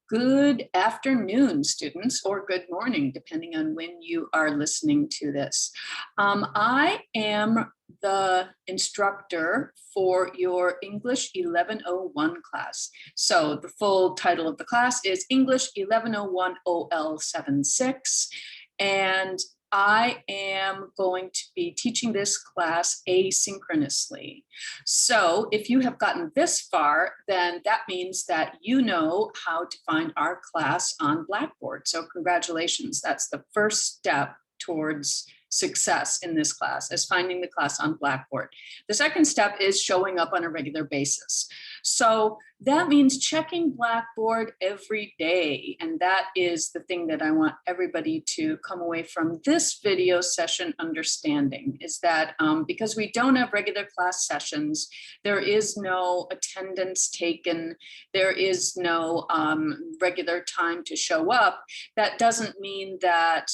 Good afternoon, students, or good morning, depending on when you are listening to this. I am the instructor for your English 1101 class. So the full title of the class is English 1101 OL76. And I am going to be teaching this class asynchronously. So if you have gotten this far, then that means that you know how to find our class on Blackboard. So congratulations, that's the first step towards success in this class, is finding the class on Blackboard. The second step is showing up on a regular basis. So that means checking Blackboard every day. And that is the thing that I want everybody to come away from this video session understanding, is that because we don't have regular class sessions, there is no attendance taken, there is no regular time to show up. That doesn't mean that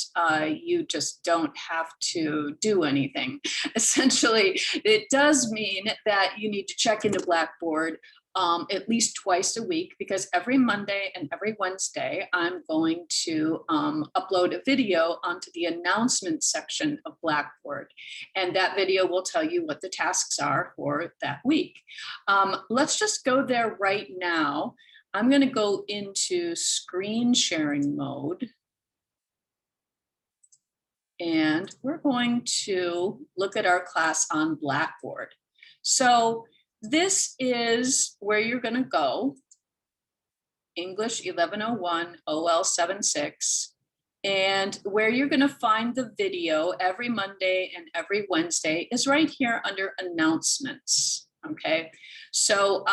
you just don't have to do anything. Essentially, it does mean that you need to check into Blackboard at least twice a week, because every Monday and every Wednesday, I'm going to upload a video onto the announcement section of Blackboard. And that video will tell you what the tasks are for that week. Let's just go there right now. I'm going to go into screen sharing mode. And we're going to look at our class on Blackboard. So this is where you're going to go, English 1101 OL76, and where you're going to find the video every Monday and every Wednesday is right here under announcements. Okay, so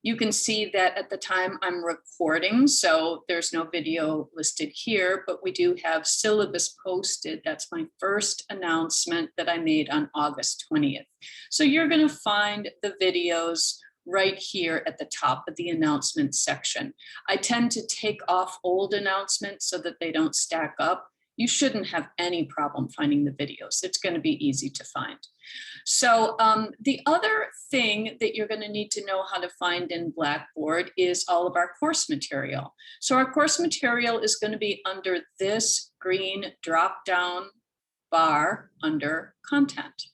you can see that at the time I'm recording, so there's no video listed here, but we do have syllabus posted. That's my first announcement that I made on August 20th. So you're going to find the videos right here at the top of the announcement section. I tend to take off old announcements so that they don't stack up. You shouldn't have any problem finding the videos. It's going to be easy to find. So the other thing that you're going to need to know how to find in Blackboard is all of our course material. So our course material is going to be under this green drop-down bar under content.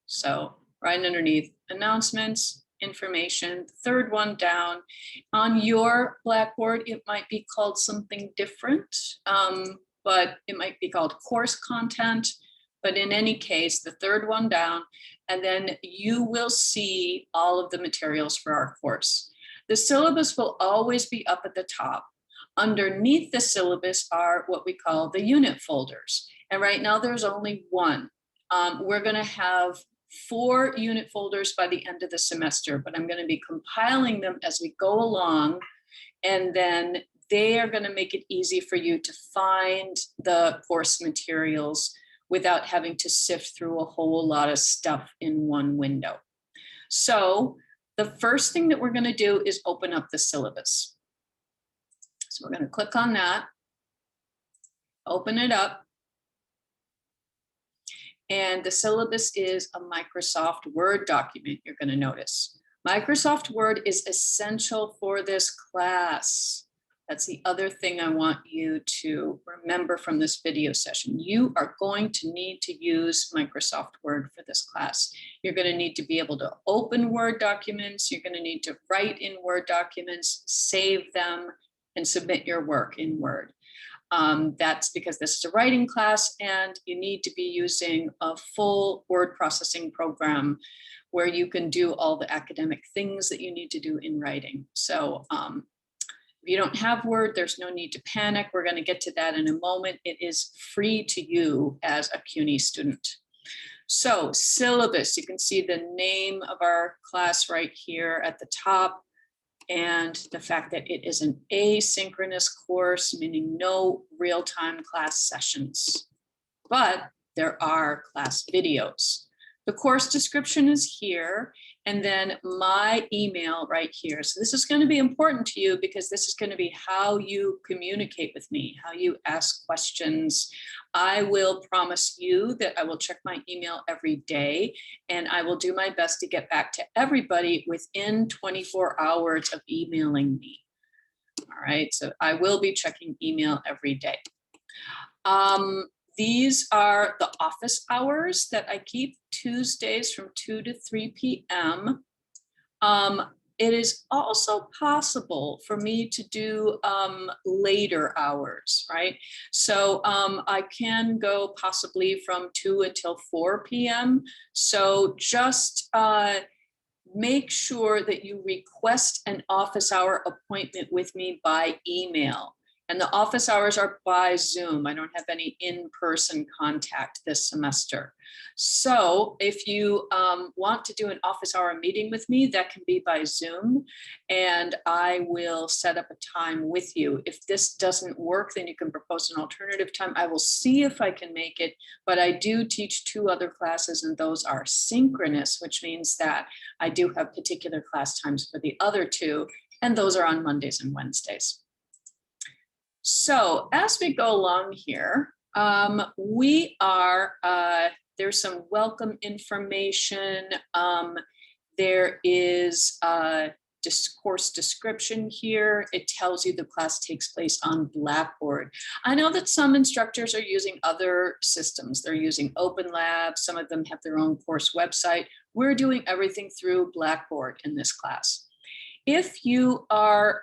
So right underneath announcements, information, third one down. On your Blackboard, it might be called something different, but it might be called course content. But in any case, the third one down, and then you will see all of the materials for our course. The syllabus will always be up at the top. Underneath the syllabus are what we call the unit folders. And right now there's only one. We're going to have 4 unit folders by the end of the semester, but I'm going to be compiling them as we go along, and then they are going to make it easy for you to find the course materials without having to sift through a whole lot of stuff in one window. So the first thing that we're going to do is open up the syllabus. So we're going to click on that, open it up, and the syllabus is a Microsoft Word document, you're going to notice. Microsoft Word is essential for this class. That's the other thing I want you to remember from this video session. You are going to need to use Microsoft Word for this class. You're going to need to be able to open Word documents. You're going to need to write in Word documents, save them, and submit your work in Word. That's because this is a writing class, and you need to be using a full word processing program where you can do all the academic things that you need to do in writing. So if you don't have Word, there's no need to panic. We're going to get to that in a moment. It is free to you as a CUNY student. So syllabus, you can see the name of our class right here at the top, and the fact that it is an asynchronous course, meaning no real-time class sessions, but there are class videos. The course description is here, and then my email right here. So this is going to be important to you because this is going to be how you communicate with me, how you ask questions. I will promise you that I will check my email every day, and I will do my best to get back to everybody within 24 hours of emailing me. All right, so I will be checking email every day. These are the office hours that I keep, Tuesdays from 2 to 3 p.m. It is also possible for me to do later hours, right? So I can go possibly from 2 until 4 p.m. So just make sure that you request an office hour appointment with me by email. And the office hours are by Zoom. I don't have any in-person contact this semester. So if you want to do an office hour meeting with me, that can be by Zoom, and I will set up a time with you. If this doesn't work, then you can propose an alternative time. I will see if I can make it, but I do teach 2 other classes, and those are synchronous, which means that I do have particular class times for the other 2, and those are on Mondays and Wednesdays. So as we go along here, there's some welcome information. There is a course description here. It tells you the class takes place on Blackboard. I know that some instructors are using other systems. They're using Open Lab. Some of them have their own course website. We're doing everything through Blackboard in this class. If you are,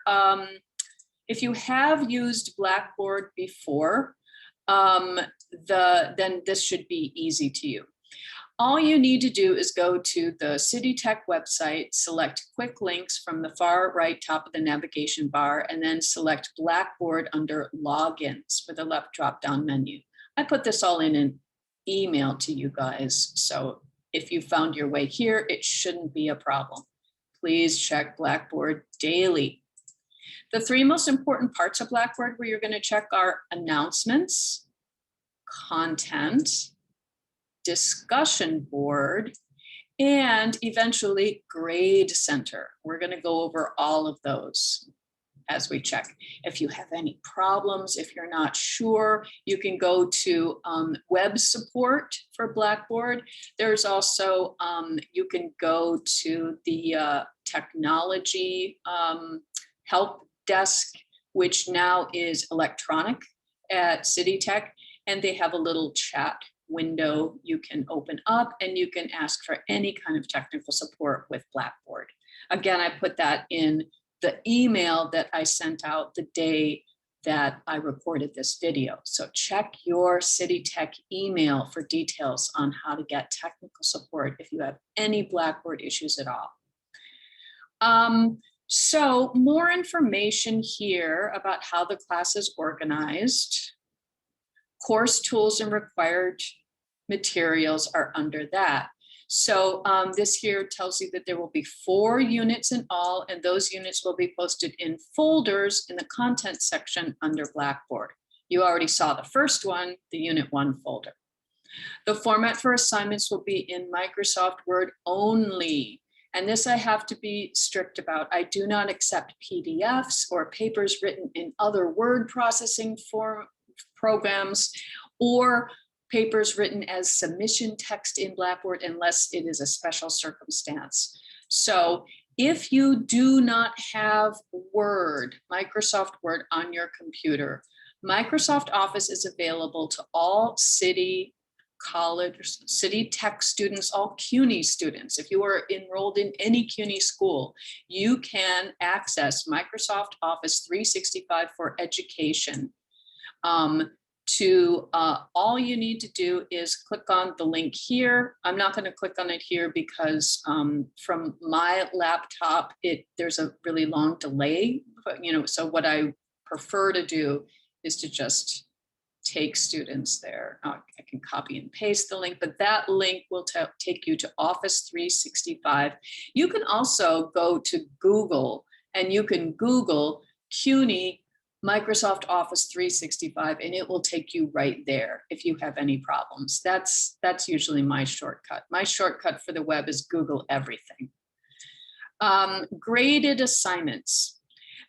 if you have used Blackboard before, then this should be easy to you. All you need to do is go to the City Tech website, select Quick Links from the far right top of the navigation bar, and then select Blackboard under Logins for the left drop-down menu. I put this all in an email to you guys, so if you found your way here, it shouldn't be a problem. Please check Blackboard daily. The 3 most important parts of Blackboard where you're going to check are announcements, content, discussion board, and eventually grade center. We're going to go over all of those as we check. If you have any problems, if you're not sure, you can go to web support for Blackboard. There's also, you can go to the technology help desk, which now is electronic at City Tech, and they have a little chat window you can open up, and you can ask for any kind of technical support with Blackboard. Again, I put that in the email that I sent out the day that I recorded this video. So check your City Tech email for details on how to get technical support if you have any Blackboard issues at all. So more information here about how the class is organized. Course tools and required materials are under that. So this here tells you that there will be 4 units in all, and those units will be posted in folders in the content section under Blackboard. You already saw the first one, the Unit 1 folder. The format for assignments will be in Microsoft Word only. And this I have to be strict about. I do not accept PDFs or papers written in other word processing programs or papers written as submission text in Blackboard unless it is a special circumstance. So if you do not have Word, Microsoft Word on your computer, Microsoft Office is available to all City College, City Tech students, all CUNY students. If you are enrolled in any CUNY school, you can access Microsoft Office 365 for education. All you need to do is click on the link here. I'm not going to click on it here because from my laptop, there's a really long delay, but, so what I prefer to do is to just take students there. I can copy and paste the link, but that link will take you to Office 365. You can also go to Google and you can Google CUNY Microsoft Office 365 and it will take you right there if you have any problems. That's usually my shortcut. My shortcut for the web is Google everything. Graded assignments.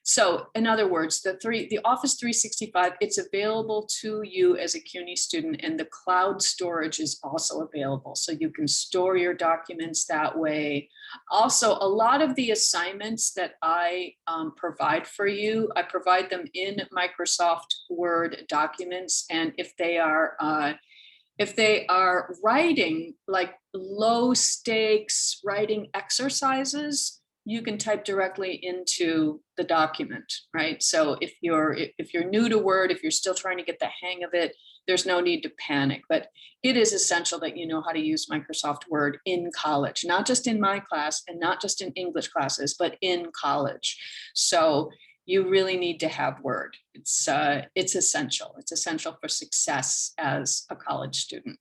So in other words, the Office 365, it's available to you as a CUNY student, and the cloud storage is also available. So you can store your documents that way. Also, a lot of the assignments that I provide for you, I provide them in Microsoft Word documents. And if they are writing, like low stakes writing exercises, you can type directly into the document, right? So if you're new to Word, if you're still trying to get the hang of it, there's no need to panic. But it is essential that you know how to use Microsoft Word in college, not just in my class and not just in English classes, but in college. So you really need to have Word. It's essential. It's essential for success as a college student.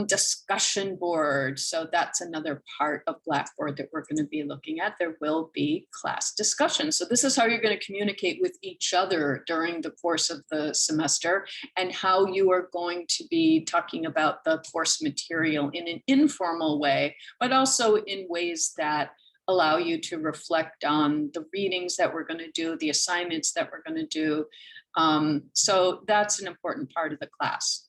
Discussion board. So that's another part of Blackboard that we're going to be looking at. There will be class discussion. So this is how you're going to communicate with each other during the course of the semester, and how you are going to be talking about the course material in an informal way, but also in ways that allow you to reflect on the readings that we're going to do, the assignments that we're going to do. So that's an important part of the class.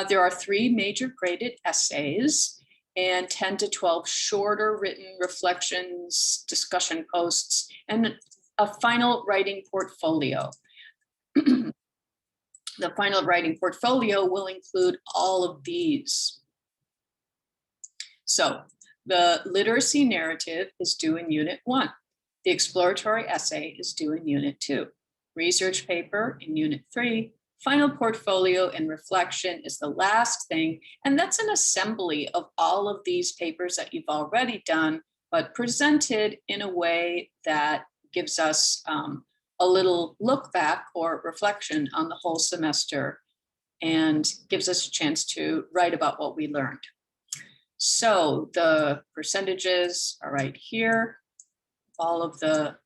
There are 3 major graded essays and 10 to 12 shorter written reflections, discussion posts, and a final writing portfolio. The final writing portfolio will include all of these. So the literacy narrative is due in Unit 1. The exploratory essay is due in Unit 2. Research paper in Unit 3. Final portfolio and reflection is the last thing. And that's an assembly of all of these papers that you've already done, but presented in a way that gives us a little look back or reflection on the whole semester, and gives us a chance to write about what we learned. So the percentages are right here. All of the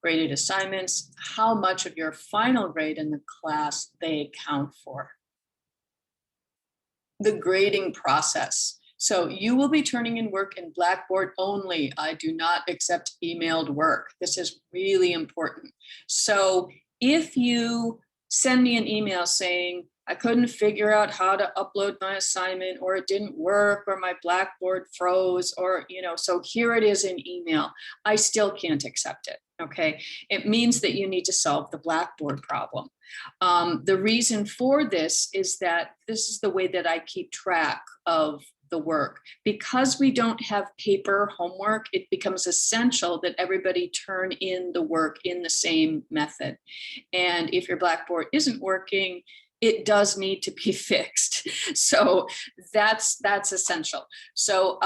graded assignments, how much of your final grade in the class they count for. The grading process. So you will be turning in work in Blackboard only. I do not accept emailed work. This is really important. So if you send me an email saying, I couldn't figure out how to upload my assignment, or it didn't work, or my Blackboard froze, or, so here it is in email, I still can't accept it. Okay, it means that you need to solve the Blackboard problem. The reason for this is that this is the way that I keep track of the work. Because we don't have paper homework, it becomes essential that everybody turn in the work in the same method. And if your Blackboard isn't working, it does need to be fixed. So that's essential. So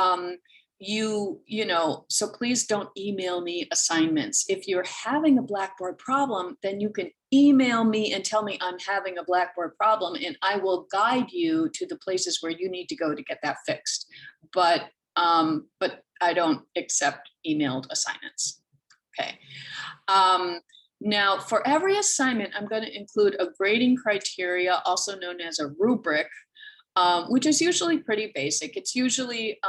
so please don't email me assignments. If you're having a Blackboard problem, then you can email me and tell me I'm having a Blackboard problem, and I will guide you to the places where you need to go to get that fixed. But I don't accept emailed assignments. Okay. Now, for every assignment, I'm going to include a grading criteria, also known as a rubric, which is usually pretty basic. It's usually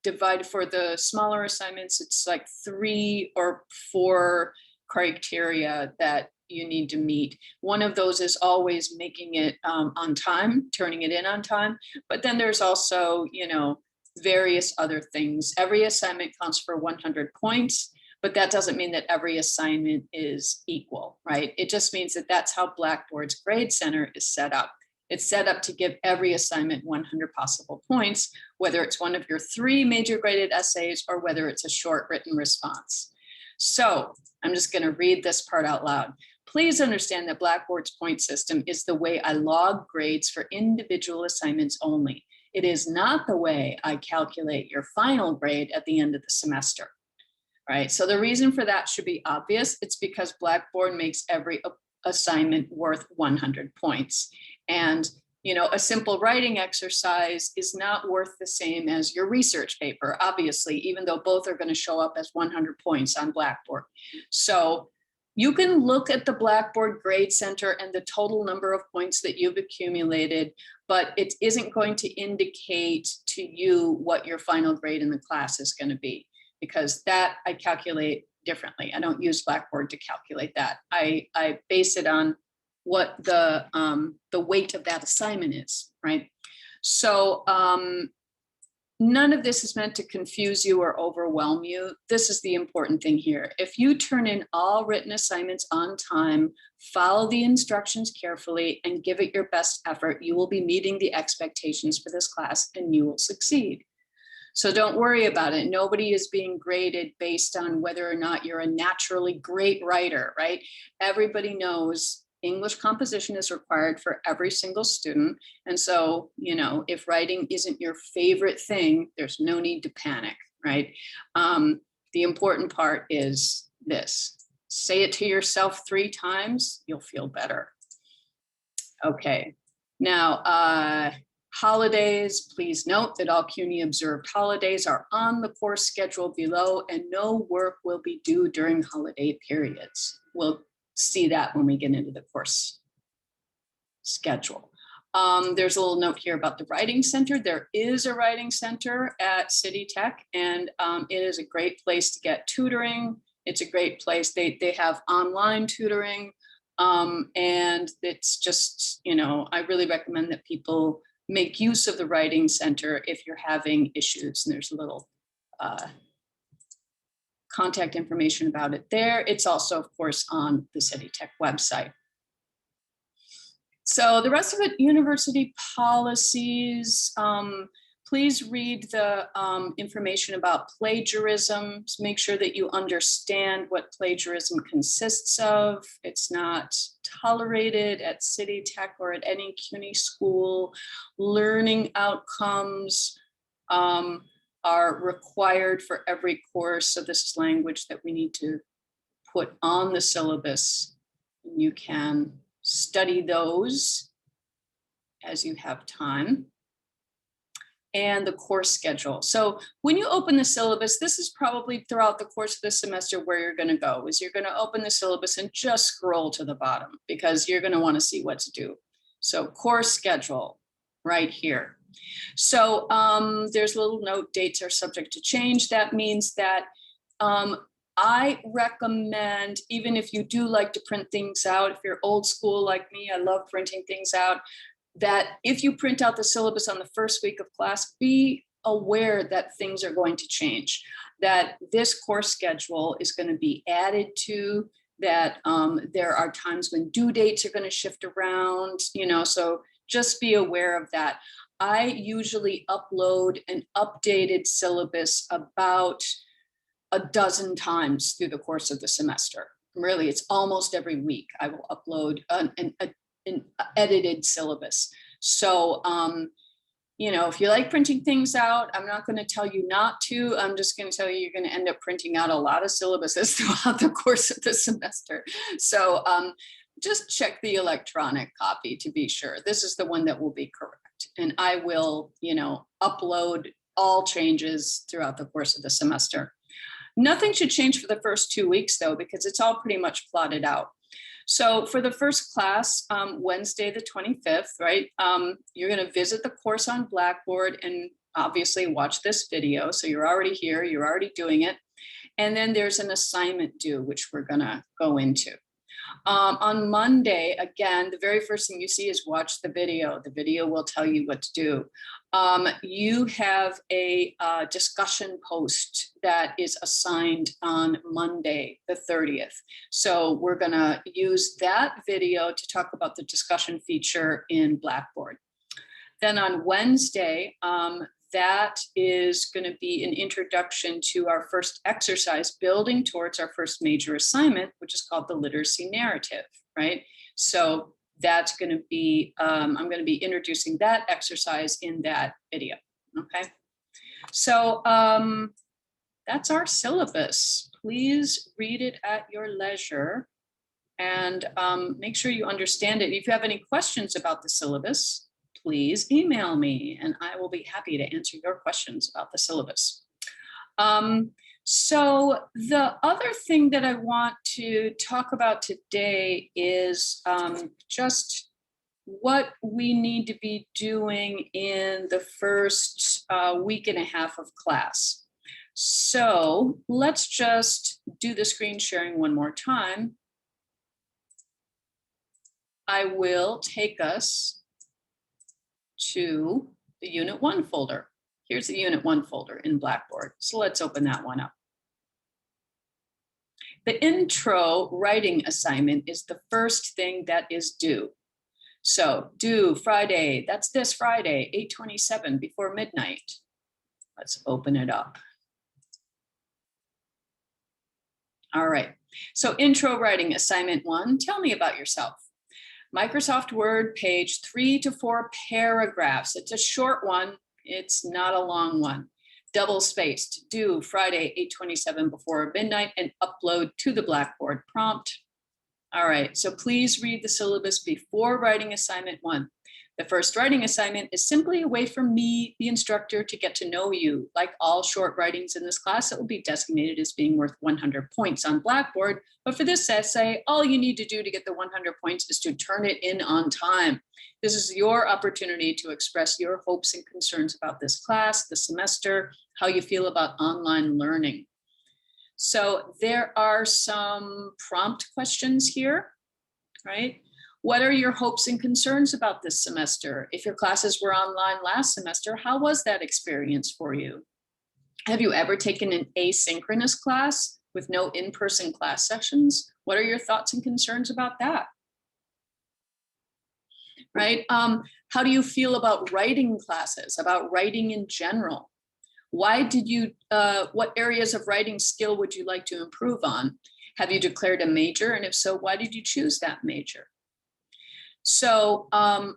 divided for the smaller assignments. It's like 3 or 4 criteria that you need to meet. One of those is always making it on time, turning it in on time. But then there's also, various other things. Every assignment counts for 100 points. But that doesn't mean that every assignment is equal, right? It just means that that's how Blackboard's Grade Center is set up. It's set up to give every assignment 100 possible points, whether it's one of your 3 major graded essays or whether it's a short written response. So I'm just going to read this part out loud. Please understand that Blackboard's point system is the way I log grades for individual assignments only. It is not the way I calculate your final grade at the end of the semester. Right. So the reason for that should be obvious. It's because Blackboard makes every assignment worth 100 points. And, a simple writing exercise is not worth the same as your research paper, obviously, even though both are going to show up as 100 points on Blackboard. So you can look at the Blackboard Grade Center and the total number of points that you've accumulated, but it isn't going to indicate to you what your final grade in the class is going to be, because that I calculate differently. I don't use Blackboard to calculate that. I base it on what the weight of that assignment is, right? So none of this is meant to confuse you or overwhelm you. This is the important thing here. If you turn in all written assignments on time, follow the instructions carefully, and give it your best effort, you will be meeting the expectations for this class and you will succeed. So don't worry about it. Nobody is being graded based on whether or not you're a naturally great writer, right? Everybody knows English composition is required for every single student. And so, you know, if writing isn't your favorite thing, there's no need to panic, right? The important part is this. Say it to yourself 3 times, you'll feel better. Okay, now, holidays, please note that all CUNY observed holidays are on the course schedule below, and no work will be due during holiday periods. We'll see that when we get into the course schedule. There's a little note here about the Writing Center. There is a Writing Center at City Tech, and it is a great place to get tutoring. It's a great place. They have online tutoring, and it's just, you know, I really recommend that people make use of the Writing Center if you're having issues. And there's a little contact information about it there. It's also, of course, on the City Tech website. So the rest of it, university policies, please read the information about plagiarism. Make sure that you understand what plagiarism consists of. It's not tolerated at City Tech or at any CUNY school. Learning outcomes are required for every course. So this is language that we need to put on the syllabus. You can study those as you have time. And the course schedule. So when you open the syllabus, this is probably throughout the course of the semester where you're going to go, is you're going to open the syllabus and just scroll to the bottom because you're going to want to see what to do. So course schedule right here. So there's a little note, dates are subject to change. That means that I recommend, even if you do like to print things out, if you're old school like me, I love printing things out, that if you print out the syllabus on the first week of class, be aware that things are going to change, that this course schedule is going to be added to, that there are times when due dates are going to shift around, you know, so just be aware of that. I usually upload an updated syllabus about a dozen times through the course of the semester. Really, it's almost every week I will upload an edited syllabus. So, you know, if you like printing things out, I'm not going to tell you not to. I'm just going to tell you you're going to end up printing out a lot of syllabuses throughout the course of the semester. So just check the electronic copy to be sure. This is the one that will be correct. And I will, you know, upload all changes throughout the course of the semester. Nothing should change for the first 2 weeks, though, because it's all pretty much plotted out. So for the first class, Wednesday the 25th, right, you're going to visit the course on Blackboard and obviously watch this video. So you're already here, you're already doing it. And then there's an assignment due, which we're going to go into. On Monday, again, the very first thing you see is watch the video. The video will tell you what to do. You have a discussion post that is assigned on Monday, the 30th. So we're going to use that video to talk about the discussion feature in Blackboard. Then on Wednesday, that is going to be an introduction to our first exercise, building towards our first major assignment, which is called the literacy narrative, right? So that's going to be, I'm going to be introducing that exercise in that video, okay? So that's our syllabus. Please read it at your leisure and make sure you understand it. If you have any questions about the syllabus, please email me and I will be happy to answer your questions about the syllabus. So the other thing that I want to talk about today is just what we need to be doing in the first week and a half of class. So let's just do the screen sharing one more time. I will take us to the Unit 1 folder. Here's the Unit 1 folder in Blackboard. So let's open that one up. The intro writing assignment is the first thing that is due. So due Friday, that's this Friday, 8:27 before midnight. Let's open it up. All right, so intro writing assignment 1, tell me about yourself. Microsoft Word, page 3 to 4 paragraphs. It's a short one, it's not a long one. Double spaced, due Friday, 8:27 before midnight, and upload to the Blackboard prompt. All right, so please read the syllabus before writing assignment 1. The first writing assignment is simply a way for me, the instructor, to get to know you. Like all short writings in this class, it will be designated as being worth 100 points on Blackboard. But for this essay, all you need to do to get the 100 points is to turn it in on time. This is your opportunity to express your hopes and concerns about this class, the semester, how you feel about online learning. So there are some prompt questions here, right? What are your hopes and concerns about this semester? If your classes were online last semester, how was that experience for you? Have you ever taken an asynchronous class with no in-person class sessions? What are your thoughts and concerns about that? Right? How do you feel about writing classes, about writing in general? Why did you, what areas of writing skill would you like to improve on? Have you declared a major? And if so, why did you choose that major? So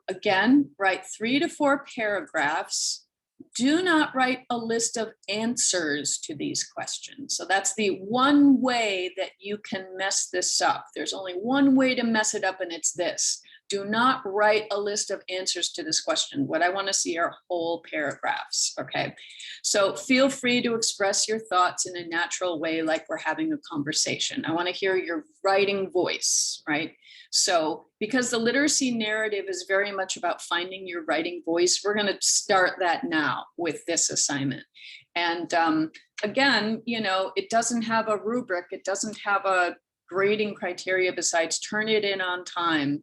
again, write 3 to 4 paragraphs. Do not write a list of answers to these questions. So that's the one way that you can mess this up. There's only one way to mess it up, and it's this. Do not write a list of answers to this question. What I want to see are whole paragraphs, okay? So feel free to express your thoughts in a natural way, like we're having a conversation. I want to hear your writing voice, right? So because the literacy narrative is very much about finding your writing voice, we're going to start that now with this assignment. And again, you know, it doesn't have a rubric. It doesn't have a grading criteria besides turn it in on time.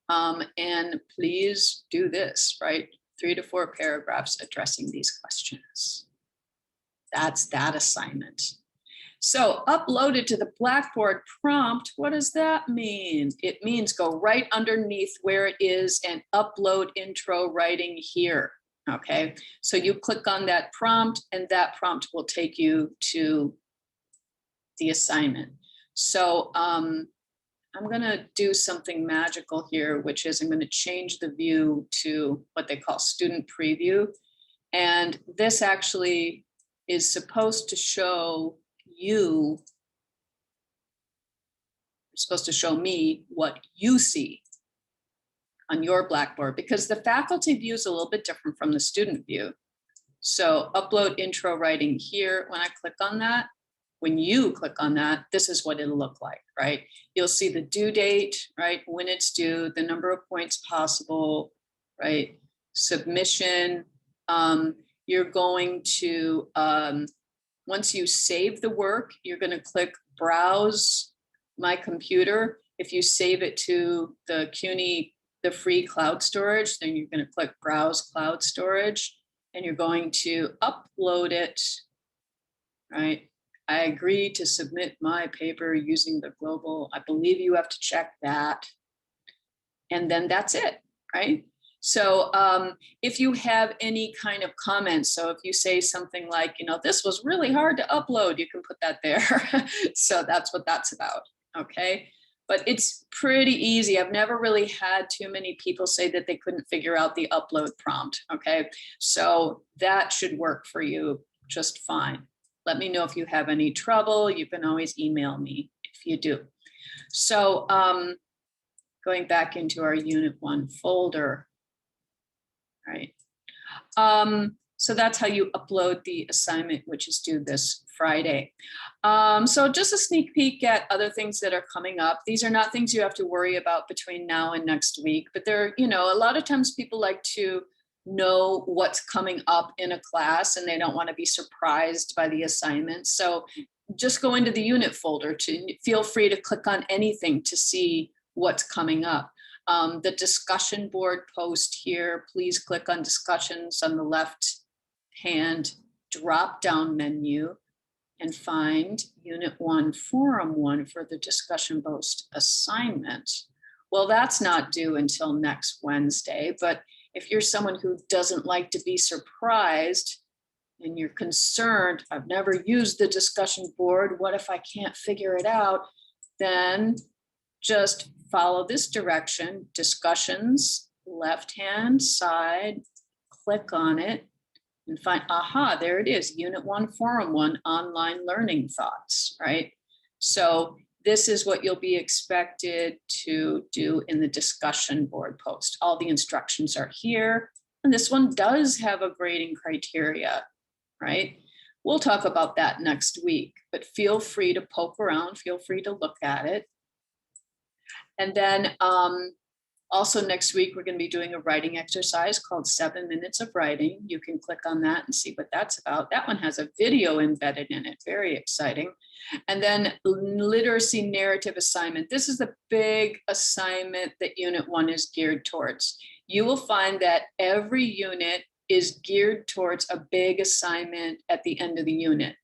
And please do this, right? 3 to 4 paragraphs addressing these questions. That's that assignment. So upload it to the Blackboard prompt. What does that mean? It means go right underneath where it is and upload intro writing here. Okay, so you click on that prompt and that prompt will take you to the assignment. So I'm going to do something magical here, which is I'm going to change the view to what they call student preview. And this actually is supposed to show you, it's supposed to show me what you see on your Blackboard, because the faculty view is a little bit different from the student view. So upload intro writing here. When I click on that, when you click on that, this is what it'll look like, right? You'll see the due date, right? When it's due, the number of points possible, right? Submission. You're going to, once you save the work, you're going to click Browse My Computer. If you save it to the CUNY, the free cloud storage, then you're going to click Browse Cloud Storage, and you're going to upload it, right? I agree to submit my paper using the global. I believe you have to check that. And then that's it, right? So if you have any kind of comments, so if you say something like, you know, this was really hard to upload, you can put that there. So that's what that's about, okay? But it's pretty easy. I've never really had too many people say that they couldn't figure out the upload prompt, okay? So that should work for you just fine. Let me know if you have any trouble. You can always email me if you do. So going back into our Unit 1 folder, right? So that's how you upload the assignment, which is due this Friday. So just a sneak peek at other things that are coming up. These are not things you have to worry about between now and next week, but they're, you know, a lot of times people like to know what's coming up in a class and they don't want to be surprised by the assignments. So just go into the unit folder to feel free to click on anything to see what's coming up. The discussion board post here, please click on discussions on the left hand drop down menu and find Unit 1, Forum 1 for the discussion post assignment. Well, that's not due until next Wednesday, but if you're someone who doesn't like to be surprised and you're concerned, I've never used the discussion board, what if I can't figure it out? Then just follow this direction, discussions, left-hand side, click on it, and find, aha, there it is, Unit 1, Forum 1, online learning thoughts, right? So this is what you'll be expected to do in the discussion board post. All the instructions are here, and this one does have a grading criteria, right? We'll talk about that next week, but feel free to poke around, feel free to look at it. And then also next week, we're going to be doing a writing exercise called 7 Minutes of Writing. You can click on that and see what that's about. That one has a video embedded in it, very exciting. And then literacy narrative assignment. This is the big assignment that Unit 1 is geared towards. You will find that every unit is geared towards a big assignment at the end of the unit.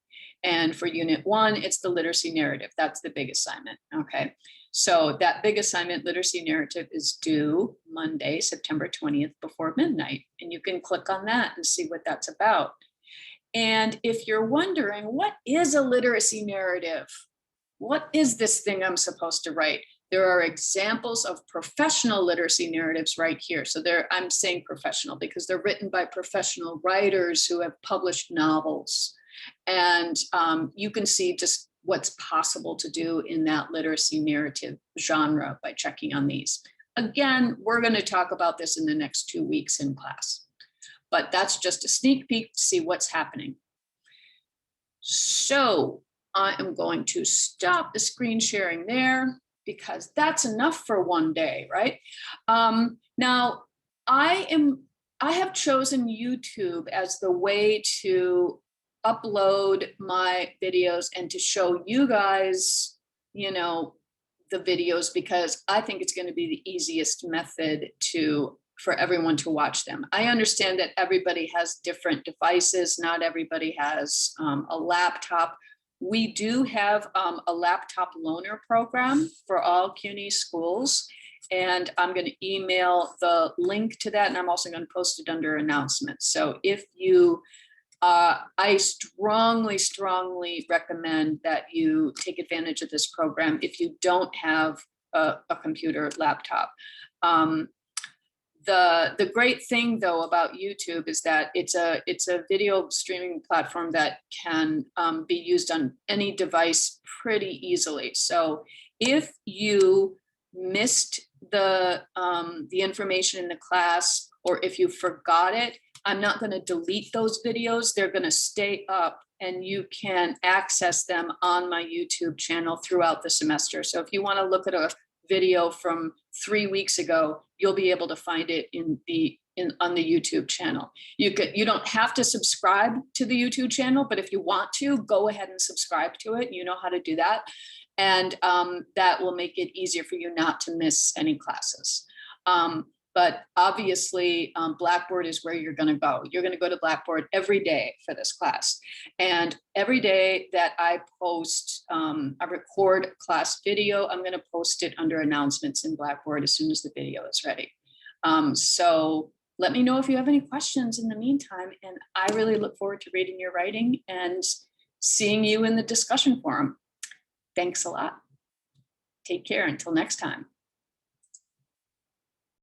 And for Unit 1, it's the literacy narrative. That's the big assignment, okay? So that big assignment, literacy narrative, is due Monday, September 20th before midnight. And you can click on that and see what that's about. And if you're wondering, what is a literacy narrative? What is this thing I'm supposed to write? There are examples of professional literacy narratives right here. So I'm saying professional because they're written by professional writers who have published novels. And you can see just what's possible to do in that literacy narrative genre by checking on these. Again, we're going to talk about this in the next 2 weeks in class, but that's just a sneak peek to see what's happening. So I am going to stop the screen sharing there because that's enough for one day, right? Now, I have chosen YouTube as the way to upload my videos and to show you guys, you know, the videos, because I think it's going to be the easiest method for everyone to watch them. I understand that everybody has different devices. Not everybody has a laptop. We do have a laptop loaner program for all CUNY schools. And I'm going to email the link to that. And I'm also going to post it under announcements. So if you I strongly recommend that you take advantage of this program if you don't have a computer laptop. The great thing though about YouTube is that it's a video streaming platform that can be used on any device pretty easily. So if you missed the information in the class, or if you forgot it, I'm not going to delete those videos. They're going to stay up and you can access them on my YouTube channel throughout the semester. So if you want to look at a video from 3 weeks ago, you'll be able to find it on the YouTube channel. You don't have to subscribe to the YouTube channel, but if you want to, go ahead and subscribe to it. You know how to do that. And that will make it easier for you not to miss any classes. But obviously, Blackboard is where you're going to go. You're going to go to Blackboard every day for this class. And every day that I post, I record class video, I'm going to post it under announcements in Blackboard as soon as the video is ready. So let me know if you have any questions in the meantime. And I really look forward to reading your writing and seeing you in the discussion forum. Thanks a lot. Take care until next time.